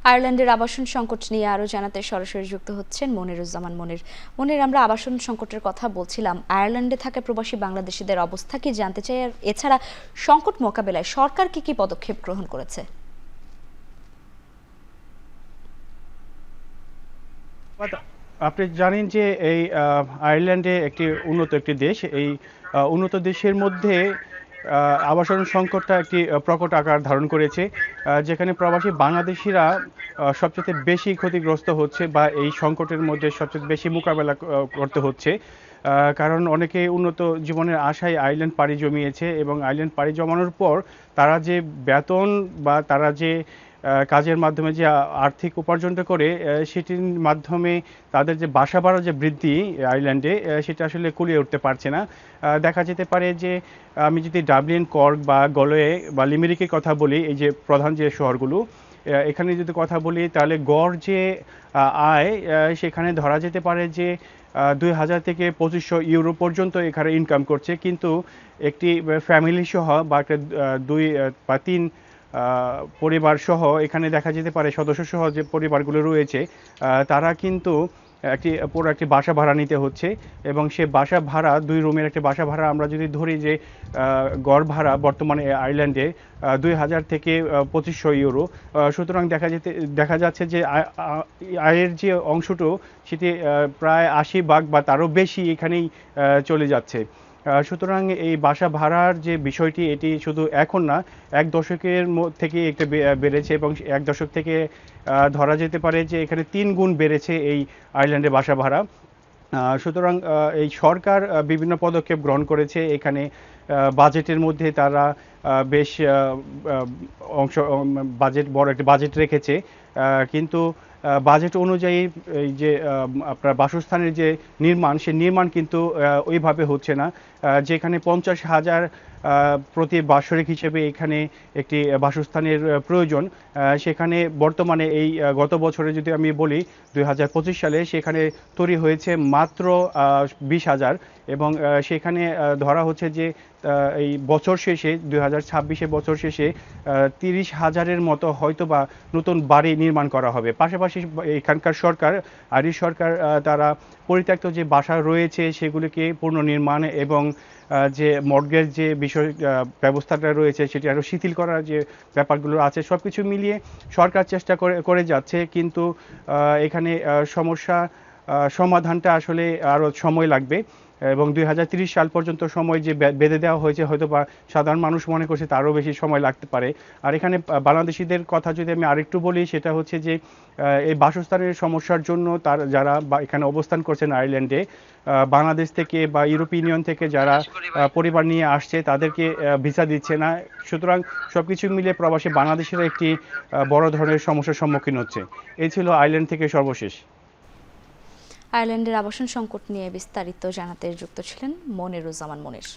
আয়ারল্যান্ডের আবাসন সংকট নিয়ে আরও জানাতে সরাসরি যুক্ত হচ্ছেন মনিরুজ্জামান মনির। মনির, আমরা আবাসন সংকটের কথা বলছিলাম, আয়ারল্যান্ডে থাকা প্রবাসী বাংলাদেশিদের অবস্থা কি জানতে চাই, আর এছাড়া সংকট মোকাবেলায় সরকার কি কি পদক্ষেপ গ্রহণ করেছে? আপনি জানেন যে এই আয়ারল্যান্ডে উন্নত একটি দেশ। এই উন্নত দেশের মধ্যে আবাসন সংকটটা একটি প্রকট আকার ধারণ করেছে, যেখানে প্রবাসী বাংলাদেশিরা সবচেয়ে বেশি ক্ষতিগ্রস্ত হচ্ছে বা এই সংকটের মধ্যে সবচেয়ে বেশি মোকাবেলা করতে হচ্ছে। কারণ অনেকে উন্নত জীবনের আশায় আইল্যান্ড পাড়ি জমিয়েছে এবং আইল্যান্ড পাড়ি জমানোর পর তারা যে বেতন বা তারা যে কাজের মাধ্যমে যে আর্থিক উপার্জনটা করে, সেটির মাধ্যমে তাদের যে বাসা ভাড়া যে বৃদ্ধি আইল্যান্ডে, সেটা আসলে কুলিয়ে উঠতে পারছে না। দেখা যেতে পারে যে আমি যদি ডাবলিন, কর্ক বা গলওয়ে বা লিমেরিকের কথা বলি, এই যে প্রধান যে শহরগুলো, এখানে যদি কথা বলি তাহলে গড় যে আয়, সেখানে ধরা যেতে পারে যে 2000 থেকে 2500 ইউরো পর্যন্ত এখানে ইনকাম করছে। কিন্তু একটি ফ্যামিলি সহ বা একটা 2 বা 3 পরিবার সহ এখানে দেখা যেতে পারে সদস্য সহ যে পরিবারগুলো রয়েছে, তারা কিন্তু পুরো একটি বাসা ভাড়া নিতে হচ্ছে। এবং সে বাসা ভাড়া, 2 রুমের একটি বাসা ভাড়া আমরা যদি ধরি যে গড় ভাড়া বর্তমানে আয়ারল্যান্ডে 2000 থেকে 2500 ইউরো। সুতরাং দেখা যাচ্ছে যে আয়ের যে অংশটুকু সেটি প্রায় 80 ভাগ বা তারও বেশি এখানেই চলে যাচ্ছে। সুতরাং এই বাসা ভাড়ার যে বিষয়টি, এটি শুধু এখন না, এক দশকের থেকে একটু বেড়েছে এবং এক দশক থেকে ধরা যেতে পারে যে এখানে 3 গুণ বেড়েছে এই আয়ারল্যান্ডে বাসা ভাড়া। সুতরাং এই সরকার বিভিন্ন পদক্ষেপ গ্রহণ করেছে। এখানে বাজেটের মধ্যে তারা বেশ বড় একটা বাজেট রেখেছে, কিন্তু বাজেট অনুযায়ী এই যে আপনার বাসস্থানের যে নির্মাণ, সে নির্মাণ কিন্তু ওইভাবে হচ্ছে না। যেখানে 50,000 প্রতি বাৎসরিক হিসেবে এখানে একটি বাসস্থানের প্রয়োজন, সেখানে বর্তমানে এই গত বছরে যদি আমি বলি 2025 সালে সেখানে তৈরি হয়েছে মাত্র 20,000। এবং সেখানে ধরা হচ্ছে যে এই বছর শেষে 2026 বছর শেষে 30,000-এর মতো হয়তো বা নতুন বাড়ি নির্মাণ করা হবে। পাশাপাশি এখানকার সরকার, আইরিশ সরকার, তারা পরিত্যক্ত যে বাসা রয়েছে সেগুলিকে পুনর্নির্মাণ এবং যে মর্টগেজ যে বিষয় ব্যবস্থাটা রয়েছে সেটি আরও শিথিল করার যে ব্যাপারগুলো আছে, সব কিছু মিলিয়ে সরকার চেষ্টা করে যাচ্ছে। কিন্তু এখানে সমস্যা সমাধানটা আসলে আরও সময় লাগবে এবং 2030 সাল পর্যন্ত সময় যে বেঁধে দেওয়া হয়েছে, হয়তো বা সাধারণ মানুষ মনে করছে তারও বেশি সময় লাগতে পারে। আর এখানে বাংলাদেশিদের কথা যদি আমি আরেকটু বলি, সেটা হচ্ছে যে এই বাসস্থানের সমস্যার জন্য যারা এখানে অবস্থান করছেন আয়ারল্যান্ডে, বাংলাদেশ থেকে বা ইউরোপীয় ইউনিয়ন থেকে যারা পরিবার নিয়ে আসছে তাদেরকে ভিসা দিচ্ছে না। সুতরাং সবকিছু মিলিয়ে প্রবাসী বাংলাদেশিরা একটি বড় ধরনের সমস্যার সম্মুখীন হচ্ছে। এই ছিল আয়ারল্যান্ড থেকে সর্বশেষ। আয়ারল্যান্ডের আবাসন সংকট নিয়ে বিস্তারিত জানাতে যুক্ত ছিলেন মনিরুজ্জামান মনির।